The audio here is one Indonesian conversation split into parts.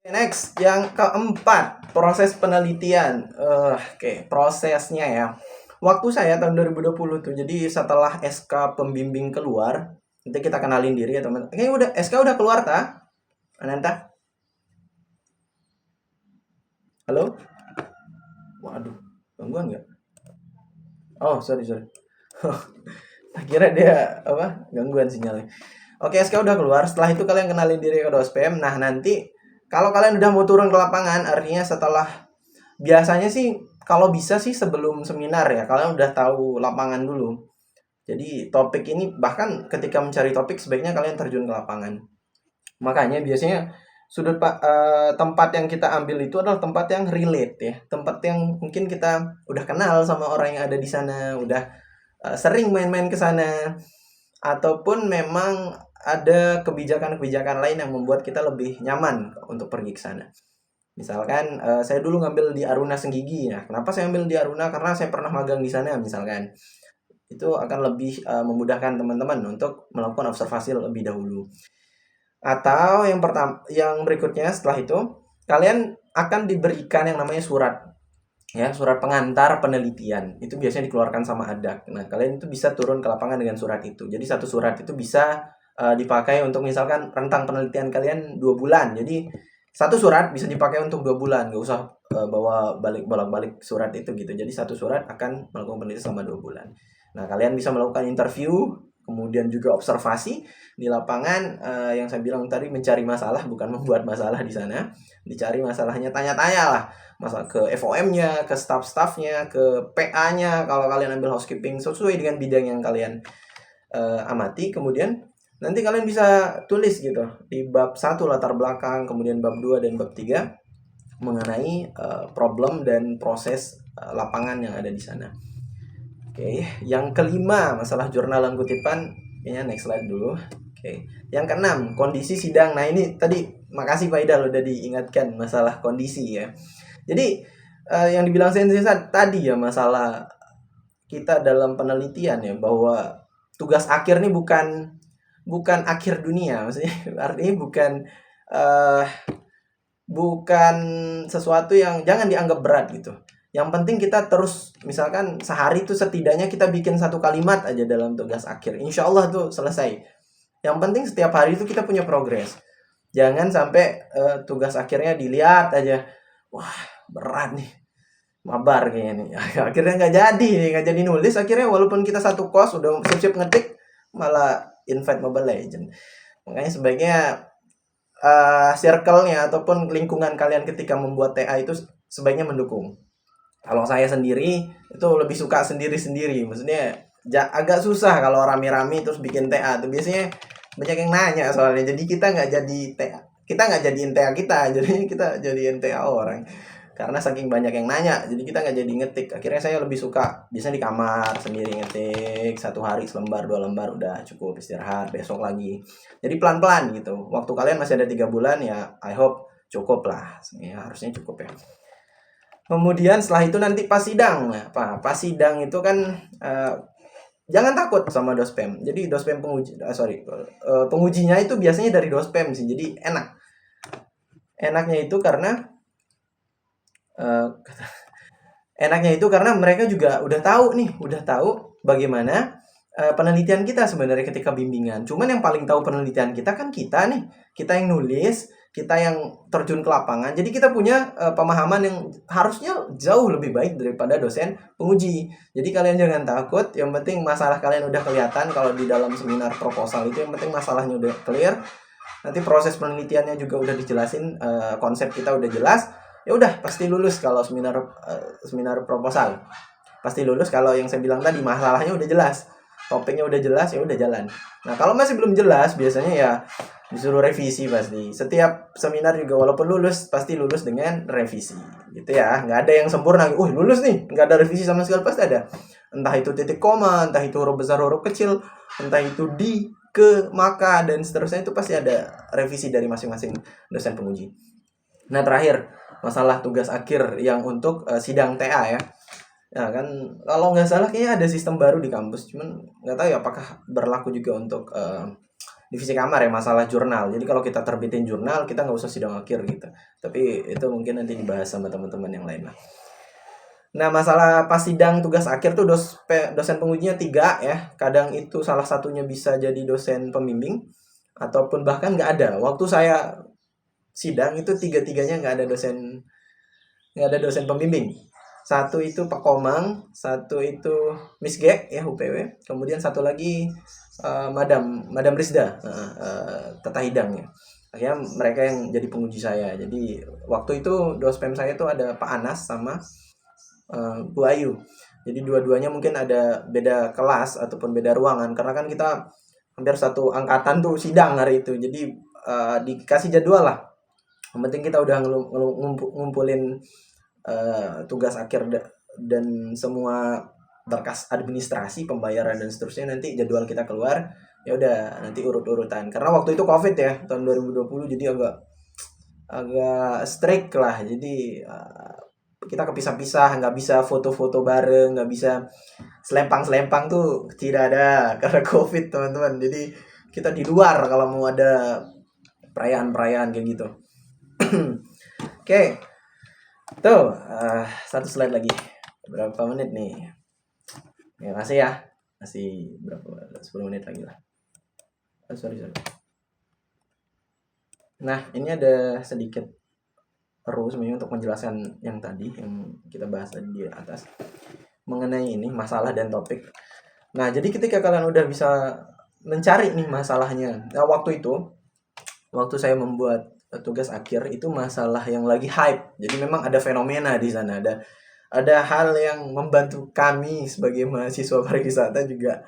Next, yang keempat, proses penelitian. Oke, prosesnya ya. Waktu saya tahun 2020 tuh, jadi setelah SK pembimbing keluar, nanti kita kenalin diri ya teman. Kayaknya udah SK udah keluar ta? Ananta? Halo? Waduh, gangguan nggak? Oh, sorry. Kira dia apa? Gangguan sinyalnya. Oke, SK udah keluar. Setelah itu kalian kenalin diri ke Dospem. Nah, nanti kalau kalian udah mau turun ke lapangan, artinya setelah biasanya sih kalau bisa sih sebelum seminar ya, kalian udah tahu lapangan dulu. Jadi topik ini bahkan ketika mencari topik sebaiknya kalian terjun ke lapangan. Makanya biasanya tempat yang kita ambil itu adalah tempat yang relate ya, tempat yang mungkin kita udah kenal sama orang yang ada di sana, udah sering main-main ke sana, ataupun memang ada kebijakan-kebijakan lain yang membuat kita lebih nyaman untuk pergi ke sana. Misalkan saya dulu ngambil di Aruna Senggigi ya. Kenapa saya ambil di Aruna? Karena saya pernah magang di sana misalkan. Itu akan lebih memudahkan teman-teman untuk melakukan observasi lebih dahulu. Atau yang berikutnya setelah itu kalian akan diberikan yang namanya surat ya, surat pengantar penelitian. Itu biasanya dikeluarkan sama ADAK. Nah, kalian itu bisa turun ke lapangan dengan surat itu. Jadi satu surat itu bisa dipakai untuk misalkan rentang penelitian kalian 2 bulan. Jadi satu surat bisa dipakai untuk 2 bulan, nggak usah bawa bolak-balik surat itu gitu. Jadi satu surat akan melakukan penelitian selama 2 bulan. Nah, kalian bisa melakukan interview, kemudian juga observasi di lapangan, yang saya bilang tadi mencari masalah bukan membuat masalah di sana. Dicari masalahnya, tanya-tanya lah masa ke FOM-nya, ke staff-staffnya, ke PA-nya kalau kalian ambil housekeeping sesuai dengan bidang yang kalian amati. Kemudian nanti kalian bisa tulis gitu di bab 1 latar belakang, kemudian bab 2 dan bab 3 mengenai problem dan proses lapangan yang ada di sana. Oke, yang kelima masalah jurnal dan kutipan. Kayaknya next slide dulu. Oke, yang keenam kondisi sidang. Nah ini tadi makasih Pak Idal udah diingatkan masalah kondisi ya. Jadi yang dibilang Sensei tadi ya, masalah kita dalam penelitian ya, bahwa tugas akhir ini bukan akhir dunia, maksudnya artinya uh, bukan sesuatu yang jangan dianggap berat gitu. Yang penting kita terus, misalkan sehari itu setidaknya kita bikin 1 kalimat aja dalam tugas akhir, insya Allah tuh selesai. Yang penting setiap hari itu kita punya progres. Jangan sampai tugas akhirnya dilihat aja, wah berat nih, mabar kayaknya nih. Akhirnya nggak jadi nulis. Akhirnya walaupun kita satu kos udah siap-siap ngetik, malah invite Mobile Legend. Makanya sebaiknya circle-nya ataupun lingkungan kalian ketika membuat TA itu sebaiknya mendukung. Kalau saya sendiri itu lebih suka sendiri-sendiri. Maksudnya agak susah kalau rame-rame terus bikin TA tuh, biasanya banyak yang nanya soalnya. Jadi kita nggak jadi TA, kita nggak jadiin TA kita, jadi kita jadiin TA orang. Karena saking banyak yang nanya, jadi kita nggak jadi ngetik. Akhirnya saya lebih suka biasanya di kamar sendiri ngetik, 1 hari selembar 2 lembar udah cukup, istirahat besok lagi. Jadi pelan-pelan gitu. Waktu kalian masih ada 3 bulan ya, I hope cukup lah ya, harusnya cukup ya. Kemudian setelah itu nanti pas sidang. Nah, pas sidang itu kan jangan takut sama dospem. Jadi dospem pengujinya itu biasanya dari dospem sih. Jadi enaknya itu karena mereka juga udah tahu bagaimana penelitian kita sebenarnya ketika bimbingan. Cuman yang paling tahu penelitian kita kan kita nih, kita yang nulis, kita yang terjun ke lapangan. Jadi kita punya pemahaman yang harusnya jauh lebih baik daripada dosen penguji. Jadi kalian jangan takut, yang penting masalah kalian udah kelihatan. Kalau di dalam seminar proposal itu yang penting masalahnya udah clear. Nanti proses penelitiannya juga udah dijelasin, konsep kita udah jelas. Ya udah pasti lulus kalau seminar proposal. Pasti lulus kalau yang saya bilang tadi masalahnya udah jelas, topiknya udah jelas, ya udah jalan. Nah, kalau masih belum jelas biasanya ya disuruh revisi pasti. Setiap seminar juga walaupun lulus pasti lulus dengan revisi. Gitu ya. Nggak ada yang sempurna. Lulus nih, nggak ada revisi sama sekali, pasti ada. Entah itu titik koma, entah itu huruf besar, huruf kecil, entah itu di, ke, maka dan seterusnya, itu pasti ada revisi dari masing-masing dosen penguji. Nah, terakhir masalah tugas akhir yang untuk sidang TA ya. Ya kan, kalau nggak salah kayaknya ada sistem baru di kampus, cuman nggak tahu ya apakah berlaku juga untuk divisi kamar ya, masalah jurnal. Jadi kalau kita terbitin jurnal, kita nggak usah sidang akhir gitu. Tapi itu mungkin nanti dibahas sama teman-teman yang lain lah. Nah, masalah pas sidang tugas akhir tuh dosen pengujinya 3 ya. Kadang itu salah satunya bisa jadi dosen pembimbing ataupun bahkan nggak ada. Waktu saya sidang itu tiga-tiganya nggak ada dosen pembimbing. Satu itu Pak Komang, satu itu Miss Gek ya UPW, kemudian satu lagi Madam Rizda, Tata Hidang ya. Akhirnya mereka yang jadi penguji saya. Jadi waktu itu dospem saya itu ada Pak Anas sama Bu Ayu. Jadi dua-duanya mungkin ada beda kelas ataupun beda ruangan karena kan kita hampir satu angkatan tuh sidang hari itu. Jadi dikasih jadwal lah. Yang penting kita udah ngumpulin tugas akhir dan semua berkas administrasi, pembayaran dan seterusnya, nanti jadwal kita keluar, ya udah nanti urut-urutan. Karena waktu itu Covid ya, tahun 2020, jadi agak strict lah. Jadi kita kepisah-pisah, nggak bisa foto-foto bareng, nggak bisa selempang-selempang tuh tidak ada karena Covid teman-teman. Jadi kita di luar kalau mau ada perayaan-perayaan kayak gitu. Oke. Tuh, satu slide lagi. Berapa menit nih? Ya, masih ya. Masih berapa? 10 menit lagi lah. Sorry. Nah, ini ada sedikit sebenarnya untuk menjelaskan yang tadi, yang kita bahas tadi di atas. Mengenai ini, masalah dan topik. Nah, jadi ketika kalian udah bisa mencari nih masalahnya. Nah, waktu saya membuat tugas akhir itu masalah yang lagi hype. Jadi memang ada fenomena di sana, ada hal yang membantu kami sebagai mahasiswa pariwisata juga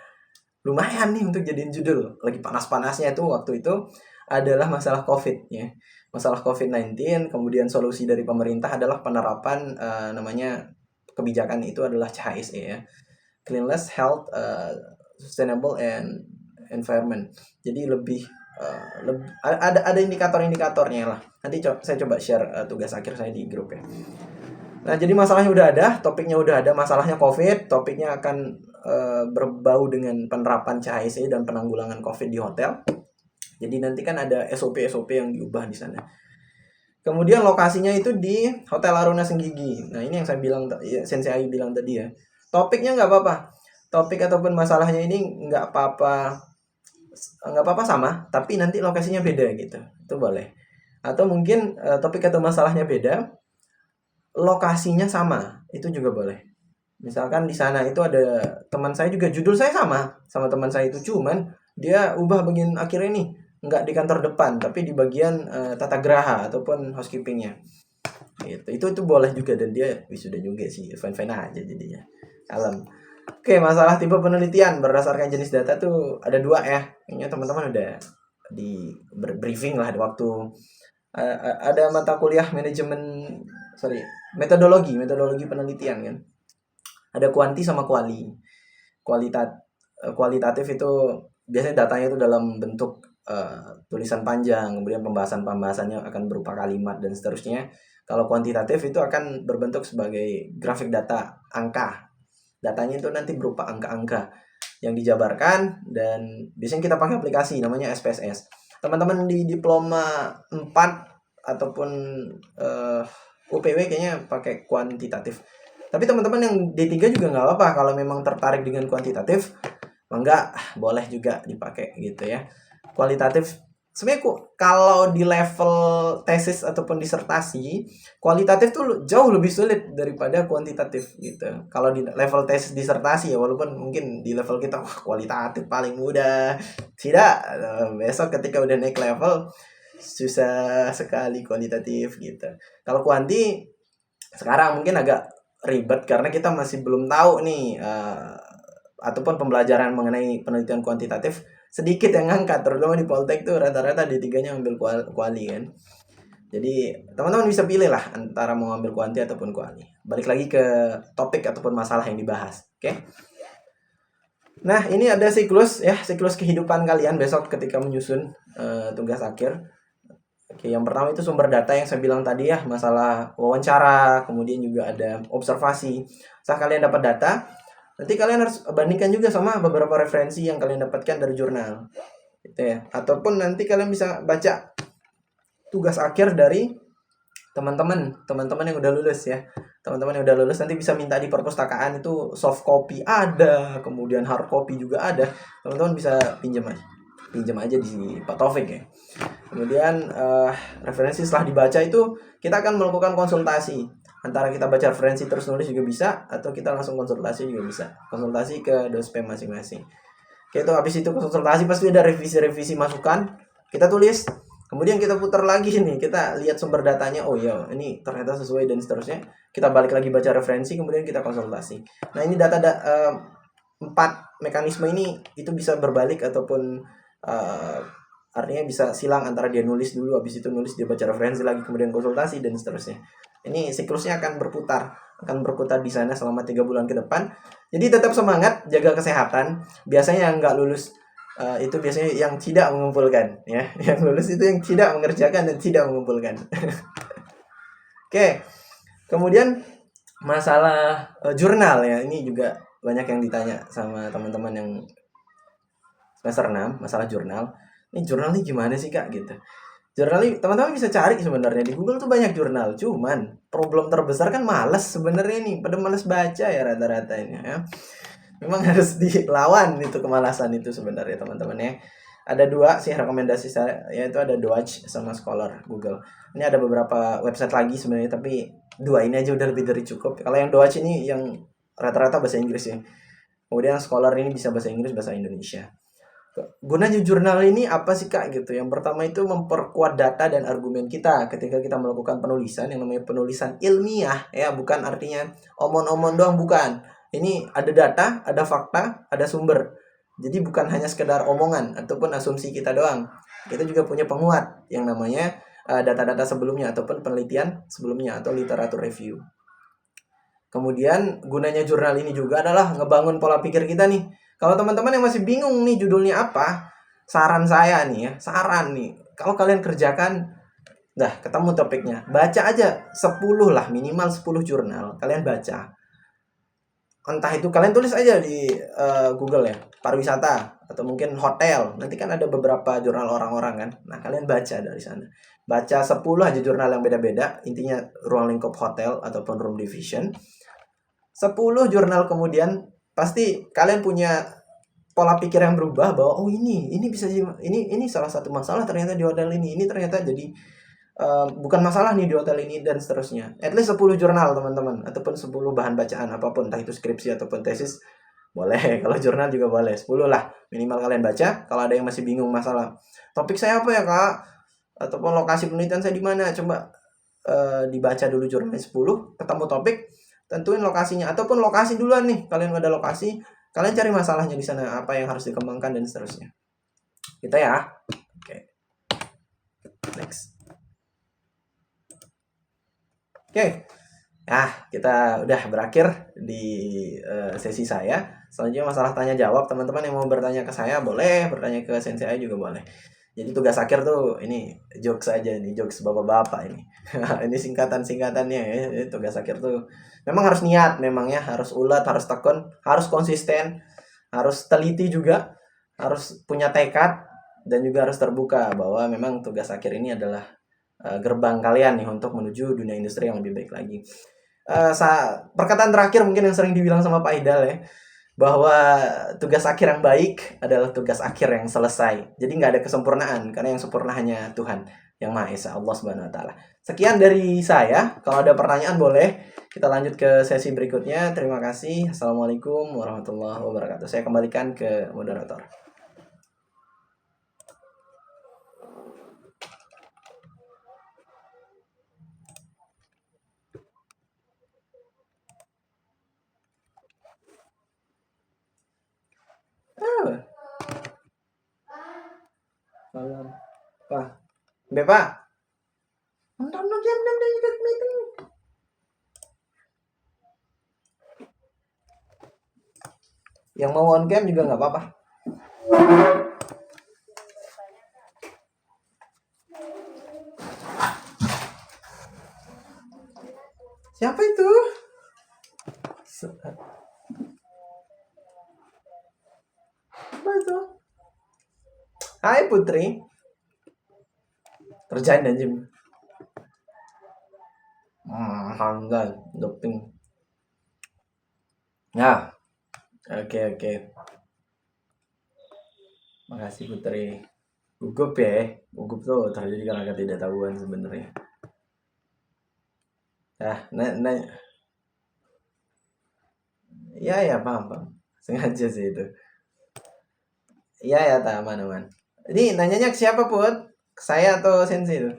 lumayan nih untuk jadiin judul. Lagi panas-panasnya itu waktu itu adalah masalah COVID ya. Masalah COVID-19, kemudian solusi dari pemerintah adalah penerapan namanya kebijakan itu adalah CHSE ya. Cleanliness, Health, Sustainable and Environment. Jadi lebih ada indikator-indikatornya lah. Nanti saya coba share tugas akhir saya di grup ya. Nah, jadi masalahnya udah ada, topiknya udah ada, masalahnya COVID, topiknya akan berbau dengan penerapan CHSE dan penanggulangan COVID di hotel. Jadi nanti kan ada SOP-SOP yang diubah di sana. Kemudian lokasinya itu di Hotel Aruna Senggigi. Nah, ini yang saya bilang, Sensei Ayu bilang tadi ya. Topiknya nggak apa-apa. Topik ataupun masalahnya ini nggak apa-apa sama, tapi nanti lokasinya beda gitu. Itu boleh. Atau mungkin topik atau masalahnya beda, lokasinya sama, itu juga boleh. Misalkan di sana itu ada teman saya juga, judul saya sama teman saya itu, cuman dia ubah bagian akhirnya nih, nggak di kantor depan, tapi di bagian tata geraha ataupun housekeepingnya. Gitu. Itu boleh juga, dan dia wisuda juga sih, fine-fine aja jadinya. Kalem. Oke, masalah tipe penelitian berdasarkan jenis data tuh ada 2 ya. Kayaknya teman-teman udah di briefing lah waktu ada mata kuliah metodologi penelitian kan. Ada kuanti sama kualitatif itu biasanya datanya itu dalam bentuk tulisan panjang, kemudian pembahasannya akan berupa kalimat dan seterusnya. Kalau kuantitatif itu akan berbentuk sebagai grafik data, angka. Datanya itu nanti berupa angka-angka yang dijabarkan, dan biasanya kita pakai aplikasi namanya SPSS. Teman-teman di diploma 4 ataupun UPW kayaknya pakai kuantitatif. Tapi teman-teman yang D3 juga nggak apa-apa kalau memang tertarik dengan kuantitatif, enggak boleh juga dipakai gitu ya. Kualitatif sebenarnya kalau di level tesis ataupun disertasi, kualitatif tuh jauh lebih sulit daripada kuantitatif gitu. Kalau di level tesis disertasi ya, walaupun mungkin di level kita kualitatif paling mudah, tidak, besok ketika udah naik level susah sekali kuantitatif gitu. Kalau kuanti sekarang mungkin agak ribet karena kita masih belum tahu nih ataupun pembelajaran mengenai penelitian kuantitatif sedikit yang ngangkat, terutama di Poltek tuh rata-rata D3-nya ambil kuali kan. Jadi teman-teman bisa pilih lah antara mau ambil kuanti ataupun kuali. Balik lagi ke topik ataupun masalah yang dibahas. Oke. Nah, ini ada siklus kehidupan kalian besok ketika menyusun tugas akhir. Oke, yang pertama itu sumber data yang saya bilang tadi ya, masalah wawancara, kemudian juga ada observasi. Saat kalian dapat data, nanti kalian harus bandingkan juga sama beberapa referensi yang kalian dapatkan dari jurnal. gitu ya. Ataupun nanti kalian bisa baca tugas akhir dari teman-teman yang udah lulus ya. Teman-teman yang udah lulus nanti bisa minta di perpustakaan, itu soft copy ada, kemudian hard copy juga ada. Teman-teman bisa pinjam aja di Pak Taufik ya. Kemudian referensi setelah dibaca itu kita akan melakukan konsultasi. Antara kita baca referensi terus nulis juga bisa, atau kita langsung konsultasi juga bisa. Konsultasi ke dospem masing-masing. Oke, itu habis itu konsultasi pasti ada revisi-revisi masukan. Kita tulis, kemudian kita putar lagi nih, kita lihat sumber datanya. Oh iya, ini ternyata sesuai dan seterusnya. Kita balik lagi baca referensi, kemudian kita konsultasi. Nah, ini data 4 mekanisme ini itu bisa berbalik ataupun artinya bisa silang antara dia nulis dulu, habis itu nulis, dia baca referensi lagi, kemudian konsultasi dan seterusnya. Ini siklusnya akan berputar di sana selama 3 bulan ke depan. Jadi tetap semangat, jaga kesehatan. Biasanya yang nggak lulus itu biasanya yang tidak mengumpulkan ya. Yang lulus itu yang tidak mengerjakan dan tidak mengumpulkan. Oke. Kemudian masalah jurnal ya, ini juga banyak yang ditanya sama teman-teman yang semester 6, masalah jurnal. Ini jurnal ini gimana sih Kak gitu. Jurnal ini teman-teman bisa cari sebenarnya di Google tuh banyak jurnal. Cuman problem terbesar kan malas sebenarnya nih. Pada malas baca ya rata-rata ini ya. Memang harus dilawan itu kemalasan itu sebenarnya teman-teman ya. Ada 2 sih rekomendasi saya, yaitu ada Doage sama Scholar Google. Ini ada beberapa website lagi sebenarnya, tapi 2 ini aja udah lebih dari cukup. Kalau yang Doage ini yang rata-rata bahasa Inggris ya. Kemudian Scholar ini bisa bahasa Inggris, bahasa Indonesia. Gunanya jurnal ini apa sih Kak gitu? Yang pertama itu memperkuat data dan argumen kita ketika kita melakukan penulisan, yang namanya penulisan ilmiah ya, bukan artinya omon-omon doang, bukan. Ini ada data, ada fakta, ada sumber. Jadi bukan hanya sekedar omongan ataupun asumsi kita doang. Kita juga punya penguat yang namanya data-data sebelumnya ataupun penelitian sebelumnya atau literatur review. Kemudian gunanya jurnal ini juga adalah ngebangun pola pikir kita nih. Kalau teman-teman yang masih bingung nih judulnya apa, saran saya nih ya, kalau kalian kerjakan, ketemu topiknya, baca aja 10 lah, minimal 10 jurnal, kalian baca. Entah itu kalian tulis aja di Google ya, pariwisata, atau mungkin hotel, nanti kan ada beberapa jurnal orang-orang kan, nah kalian baca dari sana. Baca 10 aja jurnal yang beda-beda, intinya ruang lingkup hotel ataupun room division. 10 jurnal kemudian pasti kalian punya pola pikir yang berubah bahwa ini bisa ini salah satu masalah ternyata di hotel ini ternyata jadi bukan masalah nih di hotel ini dan seterusnya. At least 10 jurnal teman-teman, ataupun 10 bahan bacaan apapun, entah itu skripsi ataupun tesis boleh. Kalau jurnal juga boleh, 10 lah minimal kalian baca. Kalau ada yang masih bingung masalah topik saya apa ya Kak, ataupun lokasi penelitian saya di mana, coba dibaca dulu jurnalnya 10, ketemu topik, tentuin lokasinya, ataupun lokasi duluan nih, kalian ada lokasi, kalian cari masalahnya di sana, apa yang harus dikembangkan dan seterusnya. Kita ya. Oke. Next. Oke. Nah, kita udah berakhir di sesi saya. Selanjutnya masalah tanya jawab. Teman-teman yang mau bertanya ke saya boleh, bertanya ke sensei juga boleh. Jadi tugas akhir tuh ini jokes aja nih, jokes bapak-bapak ini. Ini singkatan-singkatannya ya. Tugas akhir tuh memang harus niat, memang ya, harus ulet, harus tekun, harus konsisten, harus teliti juga, harus punya tekad, dan juga harus terbuka bahwa memang tugas akhir ini adalah gerbang kalian nih untuk menuju dunia industri yang lebih baik lagi. Perkataan terakhir mungkin yang sering dibilang sama Pak Idal ya, bahwa tugas akhir yang baik adalah tugas akhir yang selesai. Jadi nggak ada kesempurnaan, karena yang sempurna hanya Tuhan yang Maha Esa, Allah Subhanahu Wa Taala. Sekian dari saya. Kalau ada pertanyaan boleh kita lanjut ke sesi berikutnya. Terima kasih. Assalamualaikum warahmatullahi wabarakatuh. Saya kembalikan ke moderator. Salam. Pak. Pak. Yang mau on cam juga nggak apa-apa. Siapa itu? Apa itu? Hai Putri. Kerjain dan gym. Alhamdulillah, doping. Ya, oke oke. Makasih Putri. Gugup ya. Gugup tuh terjadi karena ketidaktahuan sebenarnya. Nah, ya paham paham. Sengaja sih itu. Iya ya, tak aman-aman. Ini nanyanya ke siapa, Put? Ke saya atau Sensi itu?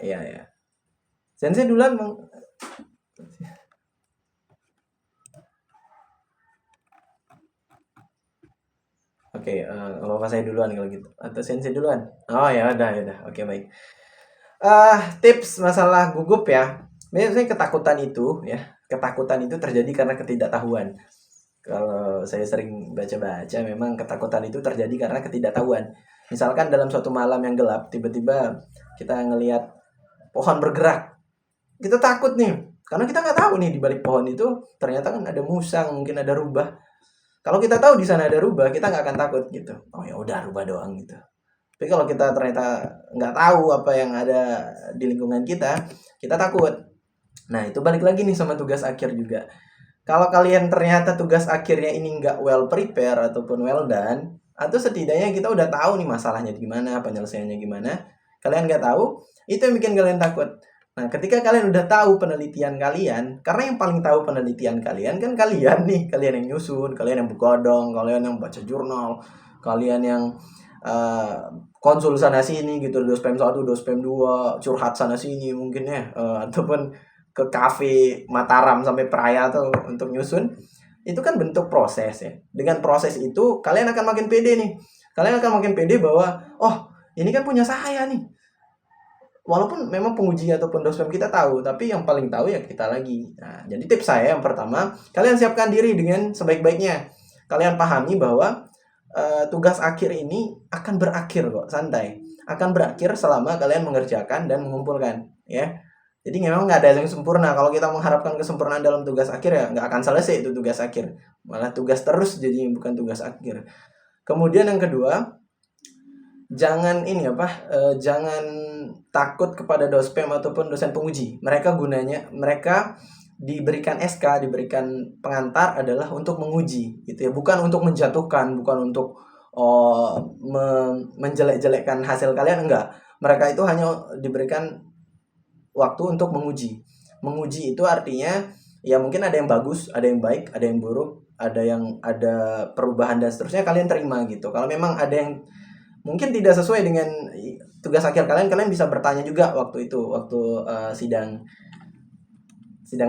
Iya ya. Sensi duluan, Bang. Oke, apa saya duluan kalau gitu? Atau Sensi duluan? Oh ya udah ya udah. Oke baik. Tips masalah gugup ya. Biasanya ketakutan itu ya, ketakutan itu terjadi karena ketidaktahuan. Kalau saya sering baca-baca, memang ketakutan itu terjadi karena ketidaktahuan. Misalkan dalam suatu malam yang gelap, tiba-tiba kita ngelihat pohon bergerak, kita takut nih, karena kita nggak tahu nih di balik pohon itu ternyata kan ada musang, mungkin ada rubah. Kalau kita tahu di sana ada rubah, kita nggak akan takut gitu. Oh ya udah rubah doang gitu. Tapi kalau kita ternyata nggak tahu apa yang ada di lingkungan kita takut. Nah itu balik lagi nih sama tugas akhir juga. Kalau kalian ternyata tugas akhirnya ini nggak well prepare ataupun well done, atau setidaknya kita udah tahu nih masalahnya gimana, penyelesaiannya gimana, kalian nggak tahu, itu yang bikin kalian takut. Nah, ketika kalian udah tahu penelitian kalian, karena yang paling tahu penelitian kalian kan kalian nih, kalian yang nyusun, kalian yang begadang, kalian yang baca jurnal, kalian yang uh, konsul sana sini gitu, dospem 1, dospem 2, curhat sana sini mungkin ya, ataupun ke kafe Mataram sampai Peraya tuh untuk nyusun, itu kan bentuk proses ya. Dengan proses itu kalian akan makin pede nih. Kalian akan makin pede bahwa oh ini kan punya saya nih. Walaupun memang penguji ataupun dosen kita tahu, tapi yang paling tahu ya kita lagi. Nah, jadi tips saya yang pertama, kalian siapkan diri dengan sebaik-baiknya. Kalian pahami bahwa tugas akhir ini akan berakhir kok, santai. Akan berakhir selama kalian mengerjakan dan mengumpulkan, ya. Jadi memang nggak ada yang sempurna. Kalau kita mengharapkan kesempurnaan dalam tugas akhir ya nggak akan selesai itu tugas akhir. Malah tugas terus jadi bukan tugas akhir. Kemudian yang kedua, jangan ini apa? Jangan takut kepada dospem ataupun dosen penguji. Mereka diberikan SK, diberikan pengantar adalah untuk menguji, gitu ya. Bukan untuk menjatuhkan, bukan untuk menjelek-jelekkan hasil kalian, enggak. Mereka itu hanya diberikan waktu untuk menguji. Menguji itu artinya ya mungkin ada yang bagus, ada yang baik, ada yang buruk, ada perubahan dan seterusnya kalian terima gitu. Kalau memang ada yang mungkin tidak sesuai dengan tugas akhir kalian, kalian bisa bertanya juga waktu itu, waktu sidang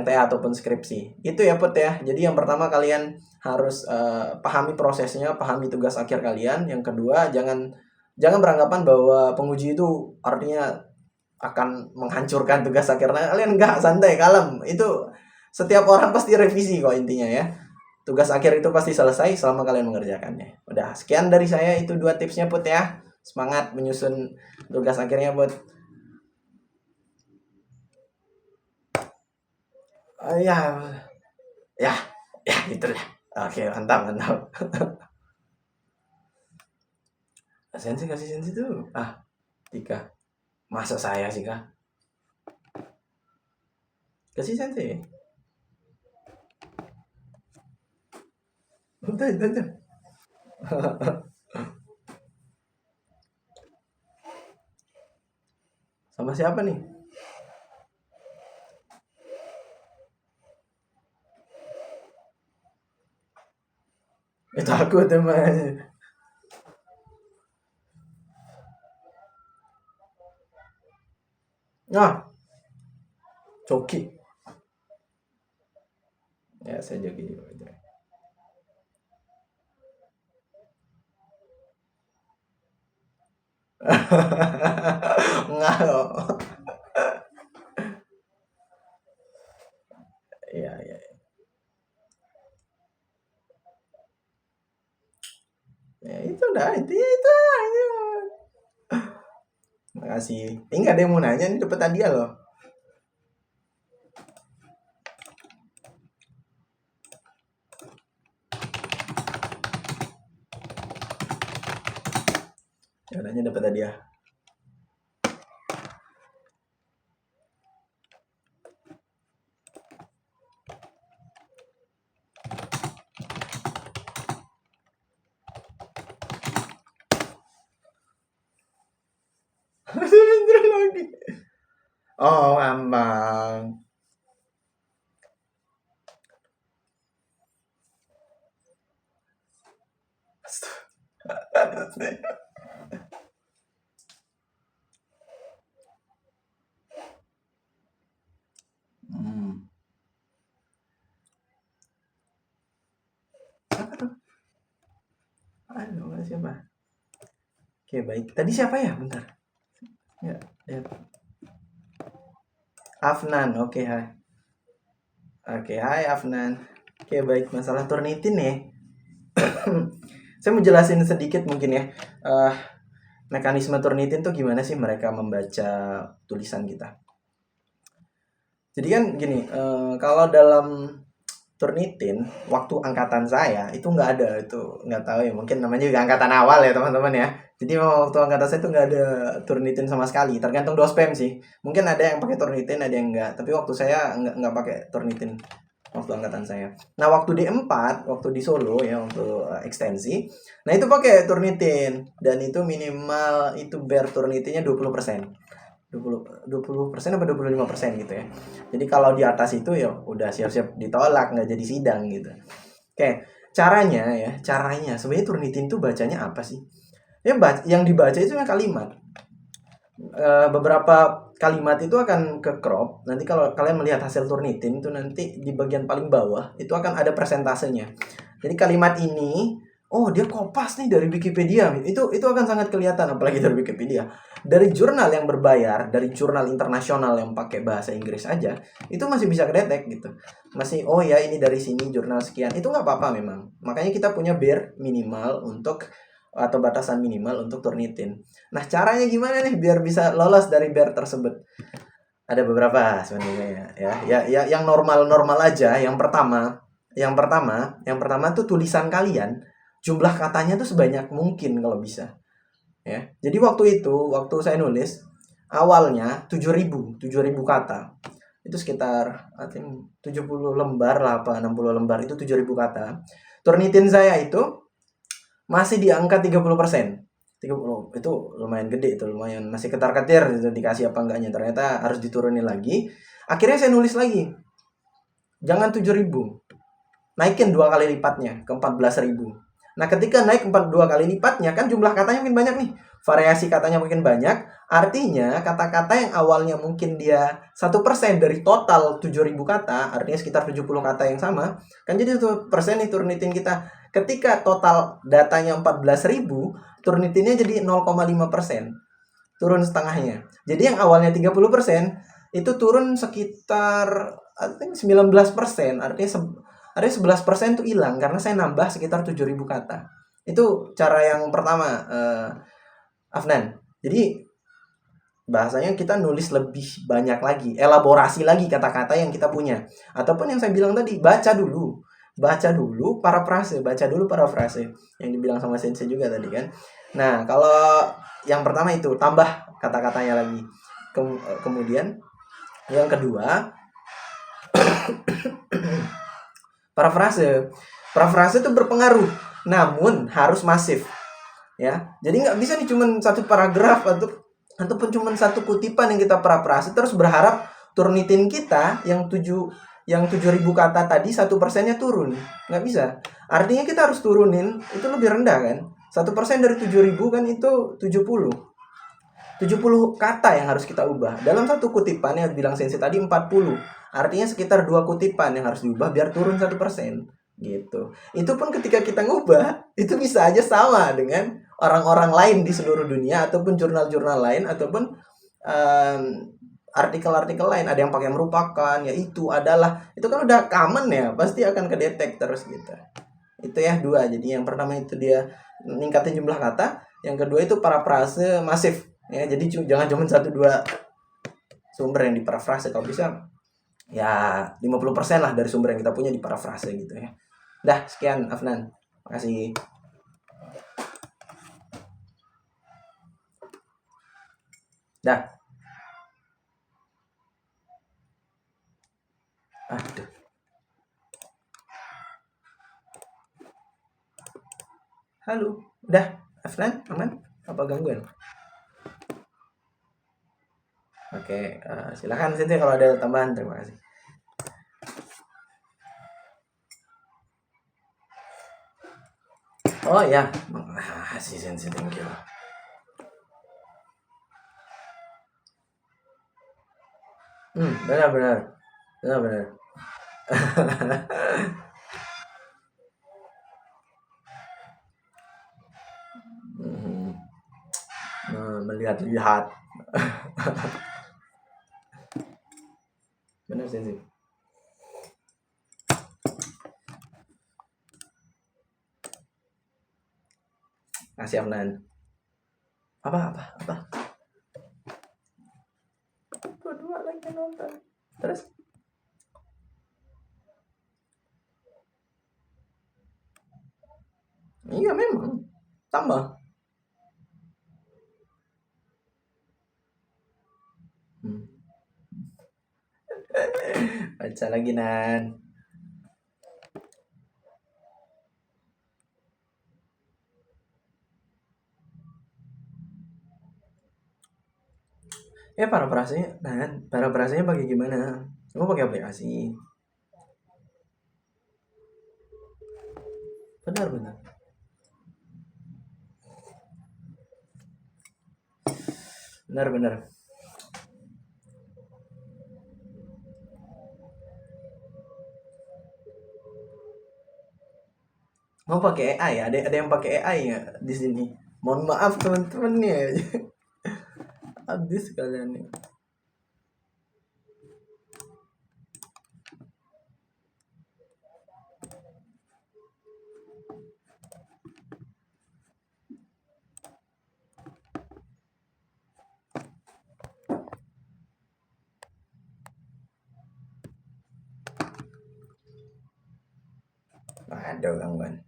TA ataupun skripsi. Itu ya Put ya. Jadi yang pertama kalian harus pahami prosesnya, pahami tugas akhir kalian. Yang kedua jangan beranggapan bahwa penguji itu artinya akan menghancurkan tugas akhir kalian. Enggak, santai, kalem. Itu setiap orang pasti revisi kok intinya ya. Tugas akhir itu pasti selesai selama kalian mengerjakannya. Udah, sekian dari saya, itu 2 tipsnya Put ya. Semangat menyusun tugas akhirnya Put. Ya, ya, ya gitu lah. Oke, mantap, mantap. Sensi kasih sensi tuh. Tika. Masa saya sih kak? Kasih sensi. Udah. Sama siapa nih? Takut teman. Nah, Coki. Ya, saya joki juga. Enggak loh. Iya, iya. Ya itu dah, intinya itu aja. kasih. Enggak ada yang mau nanya, ini dapat hadiah loh. Ya udahnya dapat hadiah. Sebentar lagi. Oh, ngambang. Hmm. Apa tuh? Aduh, siapa? Oke, baik. Tadi siapa ya? Bentar. Ya, ya. Afnan. Oke, hai. Oke, hai Afnan. Oke, baik. Masalah Turnitin ya. Saya mau jelasin sedikit mungkin ya. Eh, mekanisme Turnitin tuh gimana sih mereka membaca tulisan kita. Jadi kan gini, kalau dalam Turnitin, waktu angkatan saya itu nggak ada, itu nggak tahu ya, mungkin namanya juga angkatan awal ya teman-teman ya. Jadi waktu angkatan saya itu nggak ada Turnitin sama sekali, tergantung dospem sih. Mungkin ada yang pakai Turnitin, ada yang enggak. Tapi waktu saya nggak pakai Turnitin waktu angkatan saya. Nah waktu D4, waktu di Solo ya, waktu ekstensi, nah itu pakai Turnitin, dan itu minimal itu ber Turnitinnya 20%. 20% apa 25% gitu ya. Jadi kalau di atas itu ya udah siap-siap ditolak, nggak jadi sidang gitu. Oke, caranya sebenarnya Turnitin tuh bacanya apa sih? Ya yang dibaca itu yang kalimat. Beberapa kalimat itu akan ke crop. Nanti kalau kalian melihat hasil Turnitin itu nanti di bagian paling bawah itu akan ada persentasenya. Jadi kalimat ini, oh dia kopas nih dari Wikipedia. Itu akan sangat kelihatan, apalagi dari Wikipedia. Dari jurnal yang berbayar, dari jurnal internasional yang pakai bahasa Inggris aja, itu masih bisa kedetek gitu. Masih, oh ya ini dari sini jurnal sekian. Itu nggak apa-apa memang. Makanya kita punya bar minimal untuk, atau batasan minimal untuk Turnitin. Nah, caranya gimana nih biar bisa lolos dari bar tersebut? Ada beberapa sebenarnya ya. Yang normal-normal aja. Yang pertama tuh tulisan kalian, jumlah katanya tuh sebanyak mungkin kalau bisa. Ya. Jadi waktu saya nulis awalnya 7.000 kata. Itu sekitar I think 70 lembar lah, apa 60 lembar, itu 7.000 kata. Turnitin saya itu masih di angka 30%. 30 itu lumayan gede, itu lumayan masih ketar-ketir itu dikasih apa enggaknya, ternyata harus diturunin lagi. Akhirnya saya nulis lagi, jangan 7.000, naikin 2 kali lipatnya ke 14.000. Nah ketika naik 2 kali lipatnya kan jumlah katanya mungkin banyak nih, variasi katanya mungkin banyak. Artinya kata-kata yang awalnya mungkin dia 1% dari total 7.000 kata, artinya sekitar 70 kata yang sama, kan jadi 1% nih Turnitin kita. Ketika total datanya 14.000, Turnitinnya jadi 0,5%, turun setengahnya. Jadi yang awalnya 30% itu turun sekitar I think 19%, artinya 11% tuh hilang karena saya nambah sekitar 7.000 kata. Itu cara yang pertama, Afnan. Jadi bahasanya kita nulis lebih banyak lagi, elaborasi lagi kata-kata yang kita punya. Ataupun yang saya bilang tadi, baca dulu parafrase yang dibilang sama Sensei juga tadi kan. Nah kalau yang pertama itu tambah kata-katanya lagi. Kemudian yang kedua, parafrase itu berpengaruh, namun harus masif ya. Jadi nggak bisa nih cuman satu paragraf ataupun cuman satu kutipan yang kita parafrase terus berharap Turnitin kita yang 7.000 kata tadi 1%-nya turun. Nggak bisa. Artinya kita harus turunin itu lebih rendah kan. 1% dari 7.000 kan itu 70 kata yang harus kita ubah. Dalam satu kutipan yang bilang Sensei tadi 40. Artinya sekitar 2 kutipan yang harus diubah biar turun 1%. Gitu. Itu pun ketika kita ngubah, itu bisa aja sama dengan orang-orang lain di seluruh dunia, ataupun jurnal-jurnal lain, ataupun artikel-artikel lain. Ada yang pakai merupakan, ya itu adalah. Itu kan udah common ya, pasti akan kedetek terus gitu. Itu ya 2. Jadi yang pertama itu dia ningkatin jumlah kata. Yang kedua itu parafrase masif. ya. Jadi jangan cuma satu dua sumber yang diparafrase, kalau bisa ya 50% lah dari sumber yang kita punya diparafrase gitu ya. Dah, sekian Afnan, makasih. Dah. Aduh. Halo, udah Afnan aman? Apa gangguan? Oke, silakan Sinti kalau ada tambahan. Terima kasih. Oh ya, makasih Sinti, thank you. Benar. Melihat-lihat. Benar Sinti. Kasih Afnan. Apa? Dua lagi nonton. Terus? Iya memang. Tambah. Baca lagi Nan. Ya parafrasenya pakai gimana? Kamu pakai aplikasi. Benar. Mau pakai AI ya? Ada yang pakai AI ya di sini? Mohon maaf teman-teman nih. Habis kalian nih. Ada gangguan.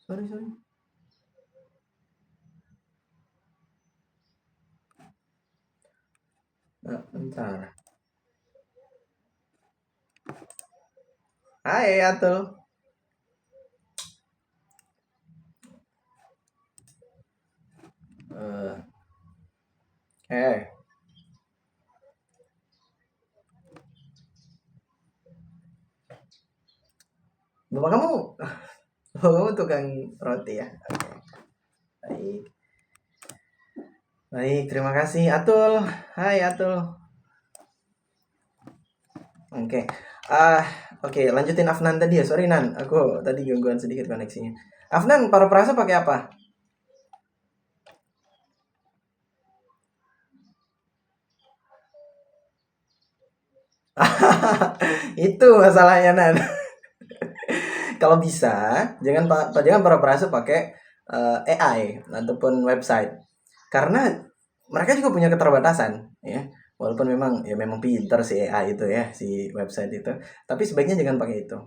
Sorry. Bentar. Hai Atul. Bapak kamu tukang roti ya? Oke. Baik, terima kasih Atul. Hai Atul. Oke. Oke, lanjutin Afnan tadi ya. Sorry Nan, aku tadi gangguan sedikit koneksinya. Afnan, parafrase pakai apa? Itu masalahnya Nan. Kalau bisa, jangan parafrase pakai AI ataupun website. Karena mereka juga punya keterbatasan ya. Walaupun memang pinter si AI itu ya, si website itu. Tapi sebaiknya jangan pakai itu.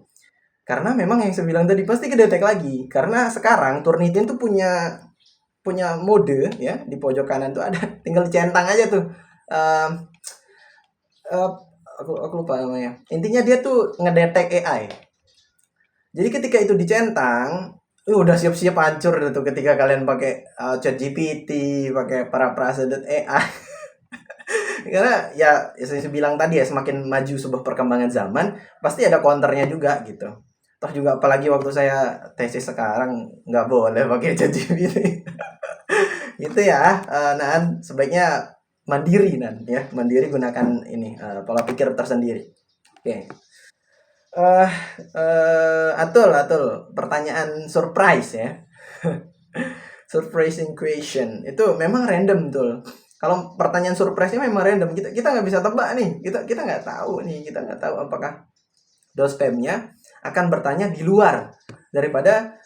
Karena memang yang saya bilang tadi pasti kedetek lagi. Karena sekarang Turnitin tuh punya mode ya, di pojok kanan tuh ada, tinggal dicentang aja tuh. Aku lupa namanya. Intinya dia tuh ngedetek AI. Jadi ketika itu dicentang, udah siap-siap hancur tuh ketika kalian pakai ChatGPT, pakai paraphrase.ai. Karena ya saya bilang tadi ya, semakin maju sebuah perkembangan zaman, pasti ada counternya juga gitu. Toh juga apalagi waktu saya tesis sekarang nggak boleh pakai ChatGPT. Gitu ya. Nan, sebaiknya mandiri Nan ya, mandiri, gunakan ini pola pikir tersendiri. Oke. Atul, pertanyaan surprise ya. Surprising question itu memang random tuh. Kalau pertanyaan surprise-nya memang random, kita nggak bisa tebak nih, kita nggak tahu apakah dospemnya akan bertanya di luar daripada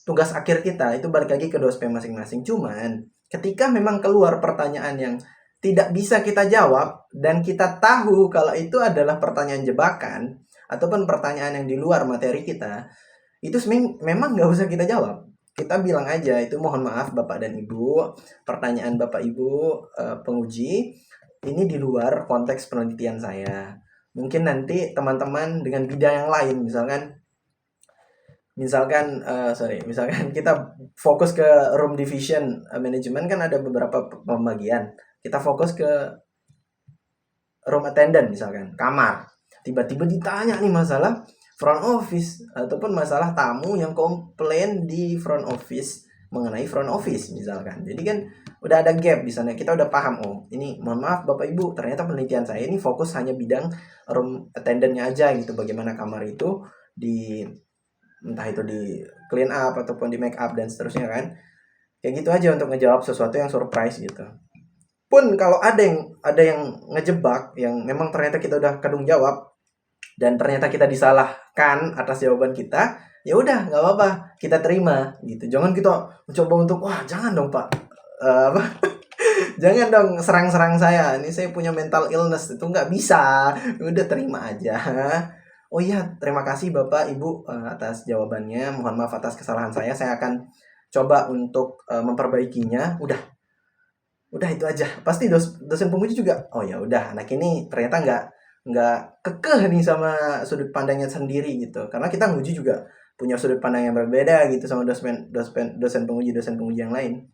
tugas akhir kita. Itu balik lagi ke dospem masing-masing. Cuman ketika memang keluar pertanyaan yang tidak bisa kita jawab dan kita tahu kalau itu adalah pertanyaan jebakan ataupun pertanyaan yang di luar materi kita, itu memang nggak usah kita jawab. Kita bilang aja itu mohon maaf Bapak dan Ibu, pertanyaan Bapak Ibu penguji ini di luar konteks penelitian saya. Mungkin nanti teman-teman dengan bidang yang lain, misalkan kita fokus ke room division management, kan ada beberapa pembagian. Kita fokus ke room attendant misalkan, kamar. Tiba-tiba ditanya nih masalah front office ataupun masalah tamu yang komplain di front office mengenai front office misalkan. Jadi kan udah ada gap di sana, kita udah paham, oh ini mohon maaf Bapak Ibu, ternyata penelitian saya ini fokus hanya bidang room attendantnya aja gitu, bagaimana kamar itu di entah itu di clean up ataupun di make up dan seterusnya kan. Kayak gitu aja untuk ngejawab sesuatu yang surprise gitu. Pun kalau ada yang ngejebak yang memang ternyata kita udah kadung jawab dan ternyata kita disalahkan atas jawaban kita, ya udah nggak apa-apa, kita terima gitu. Jangan kita mencoba untuk wah jangan dong Pak, jangan dong serang-serang saya, ini saya punya mental illness, itu nggak bisa. Udah terima aja. Oh iya, terima kasih Bapak Ibu atas jawabannya. Mohon maaf atas kesalahan saya akan coba untuk memperbaikinya. Udah itu aja. Pasti dosen penguji juga, oh ya udah anak ini ternyata nggak kekeh nih sama sudut pandangnya sendiri gitu. Karena kita nguji juga punya sudut pandang yang berbeda gitu sama dosen penguji yang lain.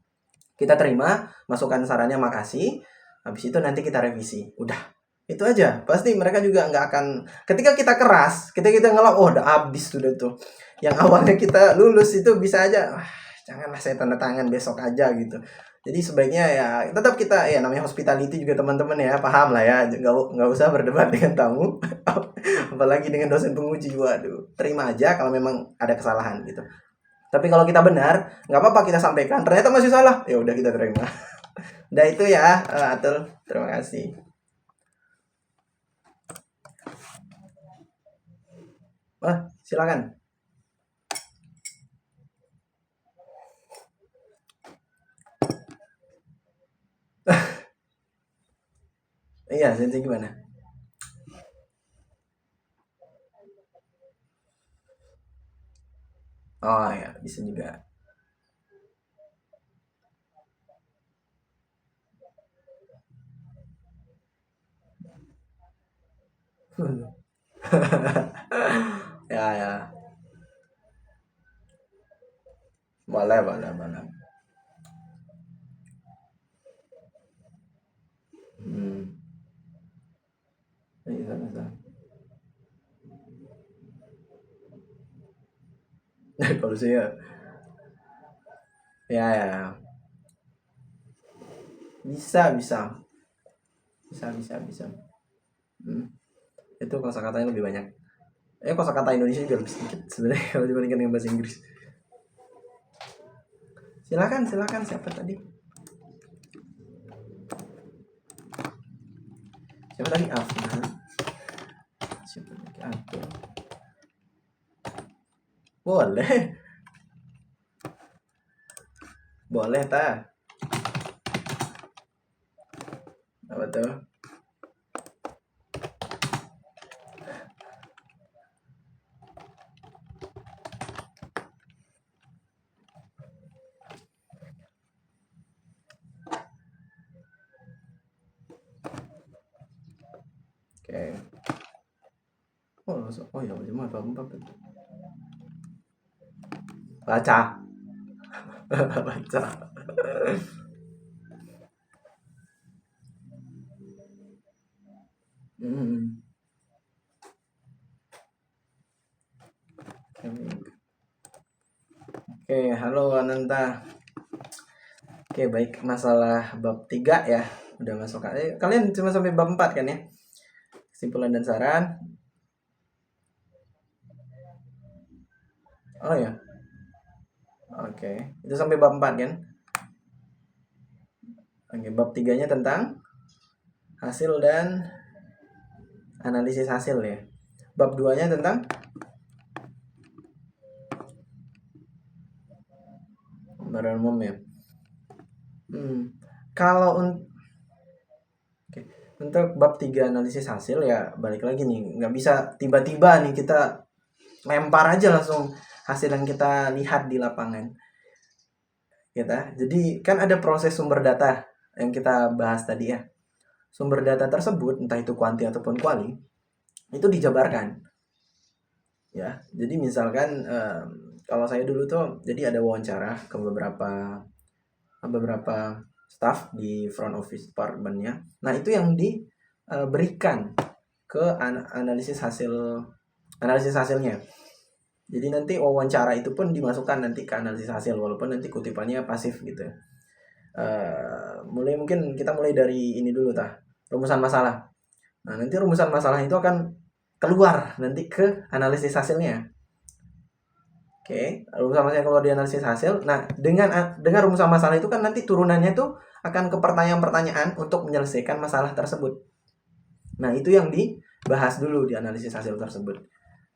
Kita terima masukan sarannya, makasih. Habis itu nanti kita revisi. Udah. Itu aja. Pasti mereka juga nggak akan, ketika kita keras, ketika kita ngelak, oh udah habis sudah tuh. Yang awalnya kita lulus itu bisa aja, janganlah saya tanda tangan besok aja gitu. Jadi sebaiknya ya tetap kita, ya namanya hospitality juga teman-teman ya, paham lah ya, nggak usah berdebat dengan tamu, apalagi dengan dosen penguji. Waduh, terima aja kalau memang ada kesalahan gitu. Tapi kalau kita benar, nggak apa-apa kita sampaikan. Ternyata masih salah, ya udah kita terima. Udah itu ya, Atul. Terima kasih. Wah, silakan. Iya, Sensei gimana? Oh ya, bisa juga. Ya, ya. Boleh, boleh, boleh. Hmm. Bisa, bisa. Kalau saya, ya, ya. Bisa, bisa. Bisa, bisa, bisa. Hmm. Itu kosakatanya lebih banyak. Kosakata Indonesia juga lebih sedikit sebenarnya kalau dibandingkan dengan bahasa Inggris. Silakan, silakan, siapa tadi? Siapa tadi? Afna. Siapa lagi? Aku. Boleh. Boleh, ta. Apa tuh? Oke. Oh ya, cuma apa? Baca. Baca. Hmm. Oke, halo Ananta. Oke, baik, masalah bab 3 ya. Udah masuk. Kalian cuma sampai bab 4 kan ya? Kesimpulan dan saran. Oh ya. Oke. Itu sampai bab 4 kan? Oke, bab 3-nya tentang hasil dan analisis hasil ya. Bab 2-nya tentang gambaran umum ya. Kalau oke. Untuk bab 3 analisis hasil ya balik lagi nih, nggak bisa tiba-tiba nih kita lempar aja langsung hasil yang kita lihat di lapangan. Gitu. Jadi kan ada proses sumber data yang kita bahas tadi ya. Sumber data tersebut entah itu kuanti ataupun kuali itu dijabarkan. Ya. Jadi misalkan kalau saya dulu tuh jadi ada wawancara ke beberapa staff di front office departmentnya. Nah itu yang diberikan ke analisis hasilnya. Jadi nanti wawancara itu pun dimasukkan nanti ke analisis hasil walaupun nanti kutipannya pasif gitu. Kita mulai dari ini dulu rumusan masalah. Nah nanti rumusan masalah itu akan keluar nanti ke analisis hasilnya. Oke, rumusan masalah keluar di analisis hasil. Nah, dengan rumusan masalah itu kan nanti turunannya itu akan ke pertanyaan-pertanyaan untuk menyelesaikan masalah tersebut. Nah, itu yang dibahas dulu di analisis hasil tersebut.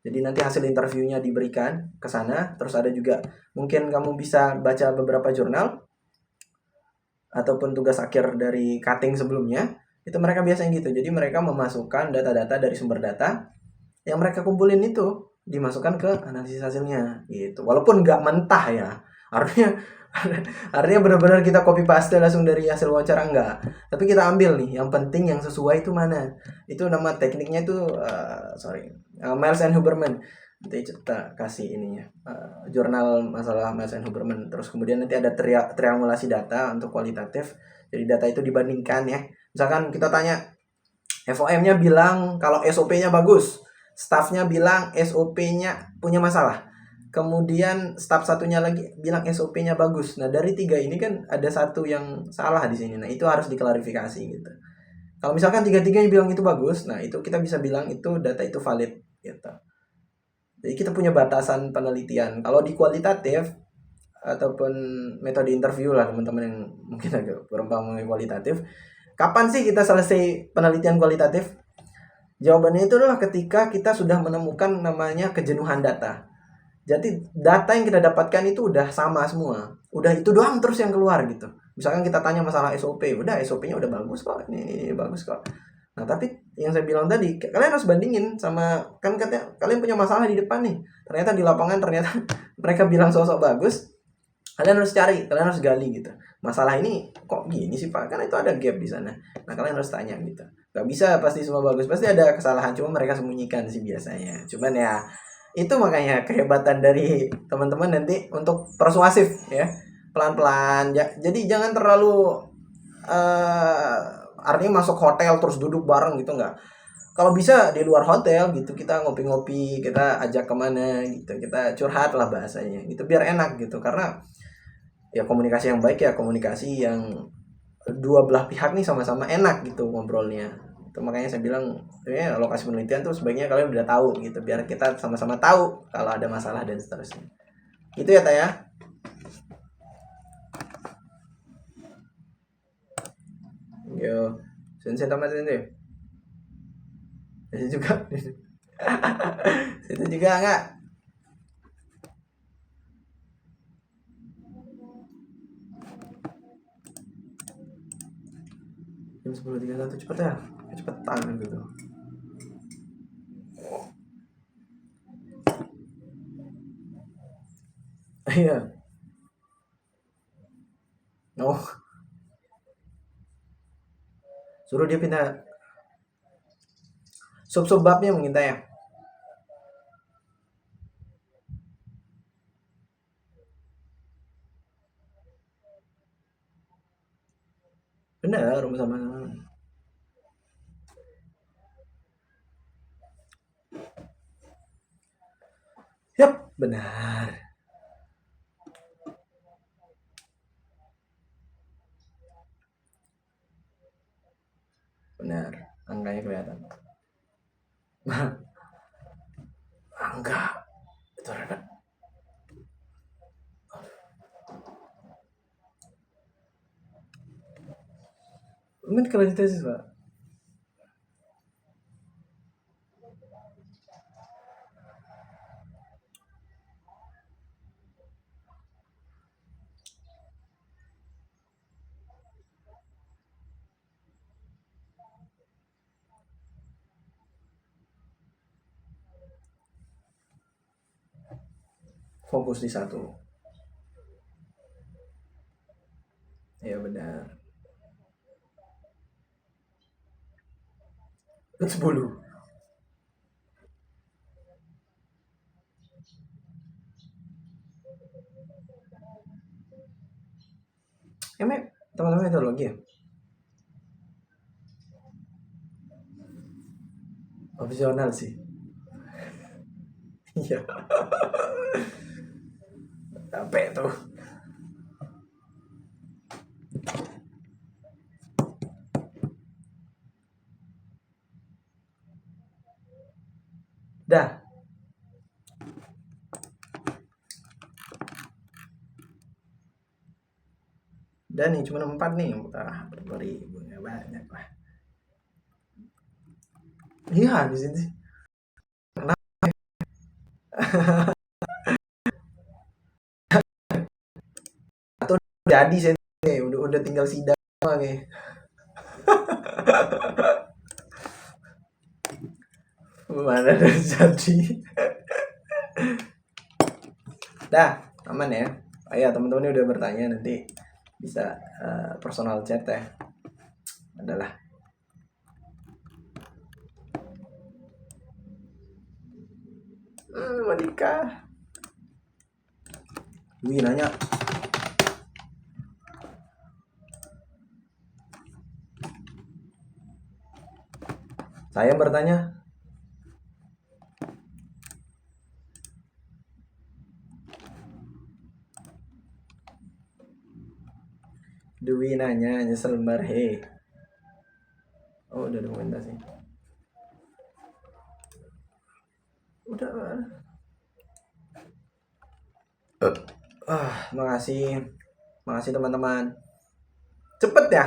Jadi nanti hasil interviewnya diberikan ke sana, terus ada juga mungkin kamu bisa baca beberapa jurnal ataupun tugas akhir dari cutting sebelumnya. Itu mereka biasanya gitu. Jadi mereka memasukkan data-data dari sumber data yang mereka kumpulin itu dimasukkan ke analisis hasilnya gitu. Walaupun nggak mentah ya. Artinya benar-benar kita copy paste langsung dari hasil wawancara enggak. Tapi kita ambil nih yang penting yang sesuai itu mana. Itu nama tekniknya itu Miles and Huberman. Nanti kita kasih ininya jurnal masalah Miles and Huberman. Terus kemudian nanti ada triangulasi data untuk kualitatif. Jadi data itu dibandingkan ya. Misalkan kita tanya FOM-nya bilang kalau SOP-nya bagus, staffnya bilang SOP-nya punya masalah. Kemudian staff satunya lagi bilang SOP-nya bagus. Nah, dari 3 ini kan ada satu yang salah di sini. Nah, itu harus diklarifikasi gitu. Kalau misalkan 3-3-nya bilang itu bagus, nah itu kita bisa bilang itu data itu valid gitu. Jadi kita punya batasan penelitian. Kalau di kualitatif ataupun metode interview lah teman-teman yang mungkin agak kurang paham mengenai kualitatif. Kapan sih kita selesai penelitian kualitatif? Jawabannya itu adalah ketika kita sudah menemukan namanya kejenuhan data. Jadi data yang kita dapatkan itu udah sama semua. Udah itu doang terus yang keluar gitu. Misalkan kita tanya masalah SOP, udah SOP-nya udah bagus kok. Ini bagus kok. Nah, tapi yang saya bilang tadi, kalian harus bandingin sama kan katanya kalian punya masalah di depan nih. Ternyata di lapangan mereka bilang sosok bagus. Kalian harus cari, kalian harus gali gitu. Masalah ini kok gini sih Pak? Karena itu ada gap di sana. Nah, kalian harus tanya gitu. Gak bisa pasti semua bagus, pasti ada kesalahan. Cuma mereka sembunyikan sih biasanya. Cuman ya itu makanya kehebatan dari teman-teman nanti untuk persuasif ya. Pelan-pelan. Jadi jangan terlalu artinya masuk hotel terus duduk bareng gitu nggak. Kalau bisa di luar hotel gitu kita ngopi-ngopi, kita ajak kemana gitu, kita curhat lah bahasanya gitu biar enak gitu karena ya komunikasi yang baik ya komunikasi yang dua belah pihak nih sama-sama enak gitu ngobrolnya. Itu makanya saya bilang ya lokasi penelitian tuh sebaiknya kalian udah tahu gitu biar kita sama-sama tahu kalau ada masalah dan seterusnya. Itu ya Taya. Yo, sensei tamat sensei. Itu juga. Itu juga enggak. Jam 10.31 cepet ya. Cepetan gitu. Iya. Oh, suruh dia pindah sub babnya mungkin Taya. Benar, rumah sama. Yap, benar. Benar, angkanya kelihatan. Enggak, itu ada. Mungkin kalau tesis Pak. Fokus di satu. Ya benar. 10. Emang teman-teman metodologi ya? Opsional sih. Iya. Capek tuh. Dah. Dan nih cuma 4 nih. Per 2000 ya banyak lah. Iya di sini. Kenapa? Atau jadi sih udah tinggal sidang nih. Mana ada jadi. Dah, aman ya. Ayo teman-teman udah bertanya nanti bisa personal chat ya. Adalah Monika. Wih nanya. Saya bertanya. Dwi nanya nyesel lembar he. Oh udah dokumentasi. Udah. Makasih. Makasih teman-teman. Cepet ya.